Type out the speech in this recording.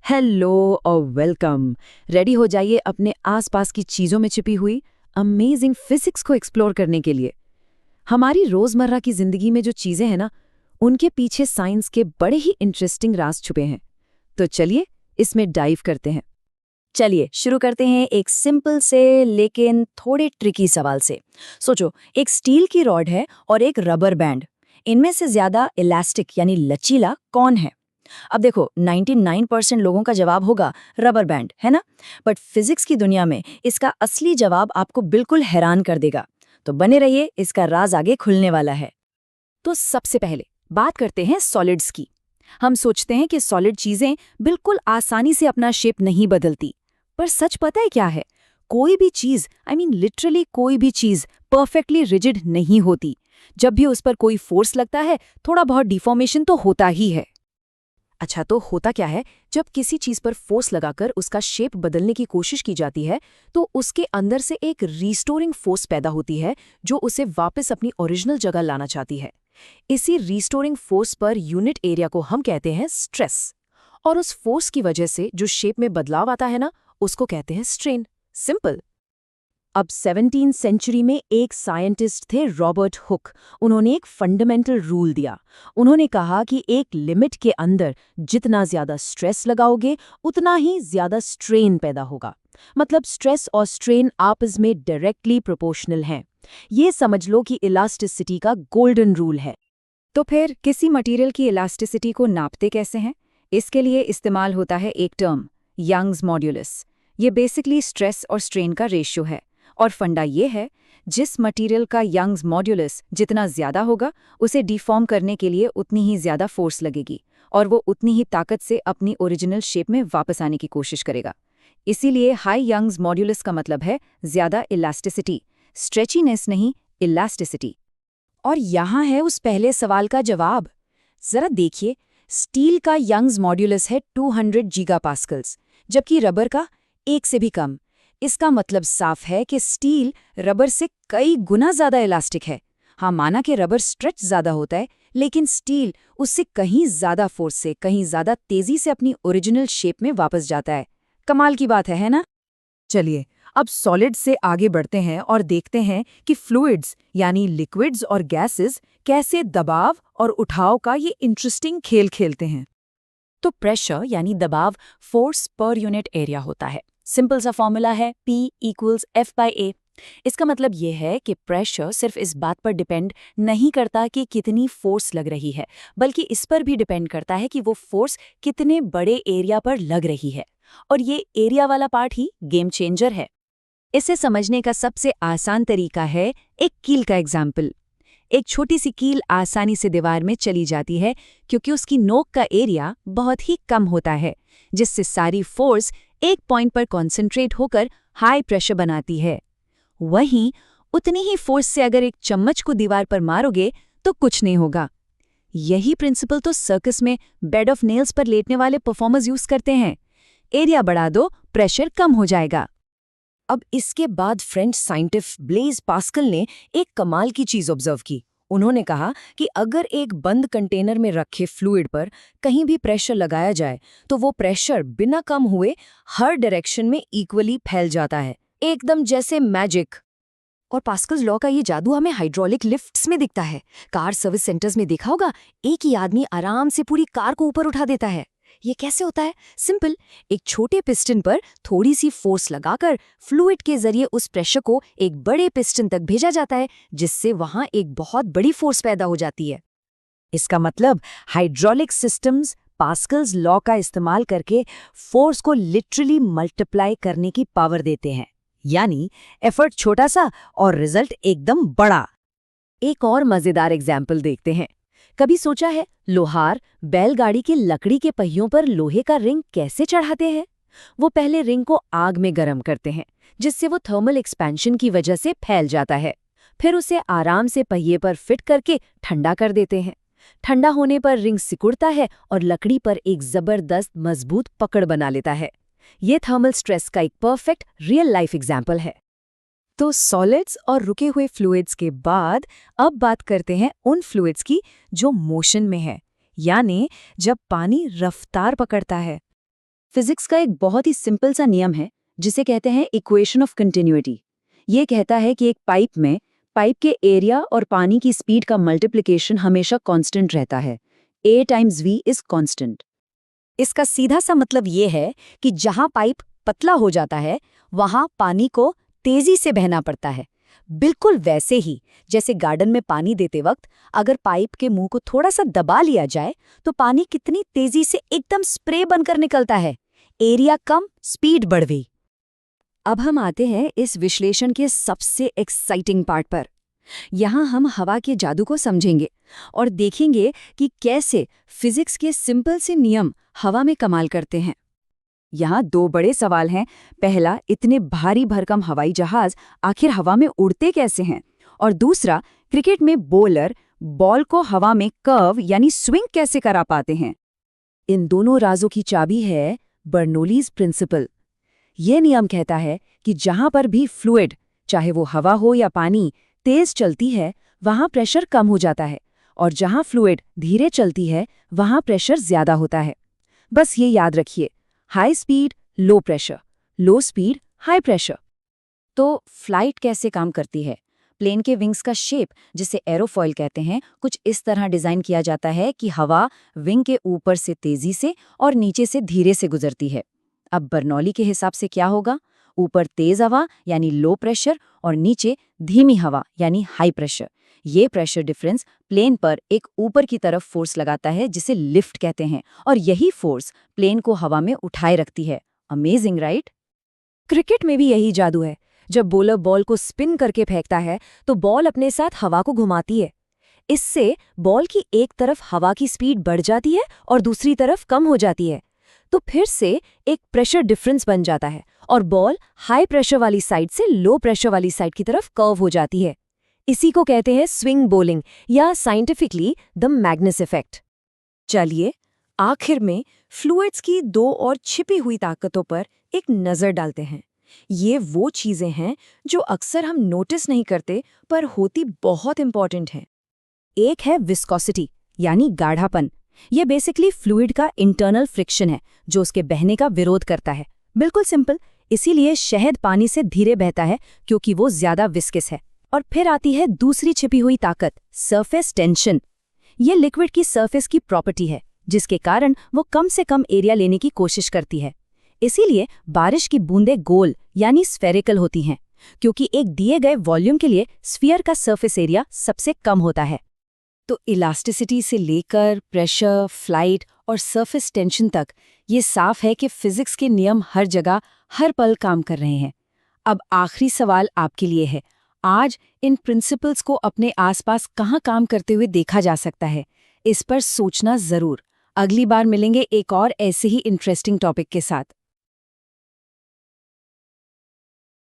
Hello और welcome. Ready हो जाइए अपने आसपास की चीजों में छिपी हुई अमेजिंग फिजिक्स को एक्सप्लोर करने के लिए। हमारी रोजमर्रा की जिंदगी में जो चीजें हैं ना, उनके पीछे साइंस के बड़े ही इंटरेस्टिंग राज छुपे हैं। तो चलिए इसमें डाइव करते हैं। चलिए शुरू करते हैं एक सिंपल से लेकिन थोड़े ट्रिकी सवाल से। सोचो, एक स्टील की रॉड है और एक रबर बैंड। इनमें से ज्यादा इलास्टिक यानी लचीला कौन है? अब देखो, 99% लोगों का जवाब होगा रबर बैंड, है ना? बट फिजिक्स की दुनिया में इसका असली जवाब आपको बिल्कुल हैरान कर देगा। तो बने रहिए, इसका राज आगे खुलने वाला है। तो सबसे पहले बात करते हैं सॉलिड्स की। हम सोचते हैं कि सॉलिड चीजें बिल्कुल आसानी से अपना शेप नहीं बदलती, पर सच पता है क्या है? कोई भी चीज, लिटरली कोई भी चीज परफेक्टली रिजिड नहीं होती। जब भी उस पर कोई फोर्स लगता है, थोड़ा बहुत डिफॉर्मेशन तो होता ही है। अच्छा, तो होता क्या है? जब किसी चीज पर फोर्स लगाकर उसका शेप बदलने की कोशिश की जाती है, तो उसके अंदर से एक रीस्टोरिंग फोर्स पैदा होती है जो उसे वापस अपनी ओरिजिनल जगह लाना चाहती है। इसी restoring force per unit area को हम कहते हैं स्ट्रेस। और उस फोर्स की वजह से जो शेप में बदलाव आता है ना, उसको कहते हैं स्ट्रेन। सिंपल। अब 17वीं सेंचुरी में एक साइंटिस्ट थे, रॉबर्ट हुक। उन्होंने एक फंडामेंटल रूल दिया। उन्होंने कहा कि एक लिमिट के अंदर जितना ज्यादा स्ट्रेस लगाओगे, उतना ही ज्यादा स्ट्रेन पैदा होगा। मतलब स्ट्रेस और स्ट्रेन आपस में डायरेक्टली प्रोपोर्शनल हैं। ये समझ लो कि इलास्टिसिटी का गोल्डन रूल है। तो फिर किसी मटेरियल की इलास्टिसिटी को नापते कैसे हैं? इसके लिए इस्तेमाल होता है एक टर्म, यंग्स मॉड्यूलस। ये बेसिकली स्ट्रेस और स्ट्रेन का रेशियो है। और फंडा ये है, जिस मटेरियल का यंग्स मॉड्यूलस जितना ज्यादा होगा, उसे डिफॉर्म करने के लिए उतनी ही ज्यादा फोर्स लगेगी और वो उतनी ही ताकत से अपनी ओरिजिनल शेप में वापस आने की कोशिश करेगा। इसीलिए हाई यंग्स मॉड्यूलस का मतलब है ज्यादा इलास्टिसिटी, स्ट्रेचीनेस नहीं, इलास्टिसिटी। और यहाँ है उस पहले सवाल का जवाब। जरा देखिए, स्टील का यंग्स मॉड्यूलस है 200 गीगापास्कल्स, जबकि रबर का 1 से भी कम। इसका मतलब साफ है कि स्टील रबर से कई गुना ज्यादा इलास्टिक है। हाँ, माना कि रबर स्ट्रेच ज्यादा होता है, लेकिन स्टील उससे कहीं ज्यादा फोर्स से, कहीं ज्यादा तेजी से अपनी ओरिजिनल शेप में वापस जाता है। कमाल की बात है ना? चलिए अब सॉलिड से आगे बढ़ते हैं और देखते हैं कि फ्लूइड्स यानी लिक्विड्स और गैसेस कैसे दबाव और उठाव का ये इंटरेस्टिंग खेल खेलते हैं। तो प्रेशर यानी दबाव फोर्स पर यूनिट एरिया होता है। सिंपल सा फॉर्मूला है P = F/A। इसका मतलब ये है कि प्रेशर सिर्फ इस बात पर डिपेंड नहीं करता कि कितनी फोर्स लग रही है, बल्कि इस पर भी डिपेंड करता है कि वो फोर्स कितने बड़े एरिया पर लग रही है। और ये एरिया वाला पार्ट ही गेम चेंजर है। इसे समझने का सबसे आसान तरीका है एक कील का एग्जाम्पल। एक छोटी सी कील आसानी से दीवार में चली जाती है क्योंकि उसकी नोक का एरिया बहुत ही कम होता है, जिससे सारी फोर्स एक पॉइंट पर कॉन्सेंट्रेट होकर हाई प्रेशर बनाती है। वहीं उतनी ही फोर्स से अगर एक चम्मच को दीवार पर मारोगे तो कुछ नहीं होगा। यही प्रिंसिपल तो सर्कस में बेड ऑफ नेल्स पर लेटने वाले परफॉर्मर्स यूज करते हैं। एरिया बढ़ा दो, प्रेशर कम हो जाएगा। अब इसके बाद फ्रेंच साइंटिस्ट ब्लेज पास्कल ने एक कमाल की चीज ऑब्जर्व की। उन्होंने कहा कि अगर एक बंद कंटेनर में रखे फ्लूइड पर कहीं भी प्रेशर लगाया जाए, तो वो प्रेशर बिना कम हुए हर डायरेक्शन में इक्वली फैल जाता है, एकदम जैसे मैजिक। और पास्कल्स लॉ का ये जादू हमें हाइड्रोलिक लिफ्ट्स में दिखता है। कार सर्विस सेंटर्स में देखा होगा, एक ही आदमी आराम से पूरी कार को ऊपर उठा देता है। ये कैसे होता है? सिंपल, एक छोटे पिस्टन पर थोड़ी सी फोर्स लगाकर फ्लूइड के जरिए उस प्रेशर को एक बड़े पिस्टन तक भेजा जाता है, जिससे वहां एक बहुत बड़ी फोर्स पैदा हो जाती है। इसका मतलब हाइड्रोलिक सिस्टम्स पास्कल्स लॉ का इस्तेमाल करके फोर्स को लिटरली मल्टीप्लाई करने की पावर देते हैं। यानी एफर्ट छोटा सा और रिजल्ट एकदम बड़ा। एक और मजेदार एग्जाम्पल देखते हैं। कभी सोचा है लोहार बैलगाड़ी की लकड़ी के पहियों पर लोहे का रिंग कैसे चढ़ाते हैं? वो पहले रिंग को आग में गर्म करते हैं, जिससे वो थर्मल एक्सपेंशन की वजह से फैल जाता है। फिर उसे आराम से पहिए पर फिट करके ठंडा कर देते हैं। ठंडा होने पर रिंग सिकुड़ता है और लकड़ी पर एक जबरदस्त मजबूत पकड़ बना लेता है। ये थर्मल स्ट्रेस का एक परफेक्ट रियल लाइफ एग्जाम्पल है। तो सॉलिड्स और रुके हुए फ्लूइड्स के बाद अब बात करते हैं उन फ्लूइड्स की जो मोशन में है, यानी जब पानी रफ्तार पकड़ता है। फिजिक्स का एक बहुत ही सिंपल सा नियम है जिसे कहते हैं इक्वेशन ऑफ कंटिन्यूटी। ये कहता है कि एक पाइप के एरिया और पानी की स्पीड का मल्टीप्लिकेशन हमेशा कांस्टेंट रहता है। A times V is constant. इसका सीधा सा मतलब ये है कि जहां पाइप पतला हो जाता है वहां पानी को तेजी से बहना पड़ता है। बिल्कुल वैसे ही जैसे गार्डन में पानी देते वक्त अगर पाइप के मुंह को थोड़ा सा दबा लिया जाए तो पानी कितनी तेजी से एकदम स्प्रे बनकर निकलता है। एरिया कम, स्पीड बढ़ गई। अब हम आते हैं इस विश्लेषण के सबसे एक्साइटिंग पार्ट पर। यहाँ हम हवा के जादू को समझेंगे और देखेंगे कि कैसे फिजिक्स के सिंपल से नियम हवा में कमाल करते हैं। यहाँ दो बड़े सवाल हैं। पहला, इतने भारी भरकम हवाई जहाज आखिर हवा में उड़ते कैसे हैं? और दूसरा, क्रिकेट में बॉलर बॉल को हवा में कर्व यानी स्विंग कैसे करा पाते हैं? इन दोनों राजों की चाबी है बर्नौलीज प्रिंसिपल। ये नियम कहता है कि जहां पर भी फ्लूइड, चाहे वो हवा हो या पानी, तेज चलती है वहां प्रेशर कम हो जाता है और जहां फ्लूइड धीरे चलती है वहां प्रेशर ज्यादा होता है। बस ये याद रखिए, हाई स्पीड लो प्रेशर, लो स्पीड हाई प्रेशर। तो फ्लाइट कैसे काम करती है? प्लेन के विंग्स का शेप, जिसे एरोफॉइल कहते हैं, कुछ इस तरह डिजाइन किया जाता है कि हवा विंग के ऊपर से तेजी से और नीचे से धीरे से गुजरती है। अब बर्नौली के हिसाब से क्या होगा? ऊपर तेज हवा यानी लो प्रेशर और नीचे धीमी हवा यानी हाई प्रेशर। ये प्रेशर डिफरेंस प्लेन पर एक ऊपर की तरफ फोर्स लगाता है जिसे लिफ्ट कहते हैं और यही फोर्स प्लेन को हवा में उठाए रखती है। Amazing, right? क्रिकेट में भी यही जादू है। जब बॉलर बॉल को स्पिन करके फेंकता है तो बॉल अपने साथ हवा को घुमाती है। इससे बॉल की एक तरफ हवा की स्पीड बढ़ जाती है और दूसरी तरफ कम हो जाती है। तो फिर से एक प्रेशर डिफरेंस बन जाता है और बॉल हाई प्रेशर वाली साइड से लो प्रेशर वाली साइड की तरफ कर्व हो जाती है। इसी को कहते हैं स्विंग बॉलिंग या साइंटिफिकली द मैग्नस इफेक्ट। चलिए आखिर में फ्लूइड्स की दो और छिपी हुई ताकतों पर एक नजर डालते हैं। ये वो चीजें हैं जो अक्सर हम नोटिस नहीं करते पर होती बहुत इंपॉर्टेंट हैं। एक है विस्कोसिटी यानी गाढ़ापन। ये बेसिकली फ्लूइड का इंटरनल फ्रिक्शन है जो उसके बहने का विरोध करता है। बिल्कुल सिंपल, इसीलिए शहद पानी से धीरे बहता है क्योंकि वो ज्यादा विस्कस है। और फिर आती है दूसरी छिपी हुई ताकत, सरफेस टेंशन। ये लिक्विड की सरफेस की प्रॉपर्टी है जिसके कारण वो कम से कम एरिया लेने की कोशिश करती है। इसीलिए बारिश की बूंदें गोल यानी स्फेरिकल होती हैं क्योंकि एक दिए गए वॉल्यूम के लिए स्फीयर का सरफेस एरिया सबसे कम होता है। तो इलास्टिसिटी से लेकर प्रेशर, फ्लाइट और सरफेस टेंशन तक ये साफ है कि फिजिक्स के नियम हर जगह हर पल काम कर रहे हैं। अब आखिरी सवाल आपके लिए है, आज इन प्रिंसिपल्स को अपने आसपास कहाँ काम करते हुए देखा जा सकता है? इस पर सोचना जरूर। अगली बार मिलेंगे एक और ऐसे ही इंटरेस्टिंग टॉपिक के साथ।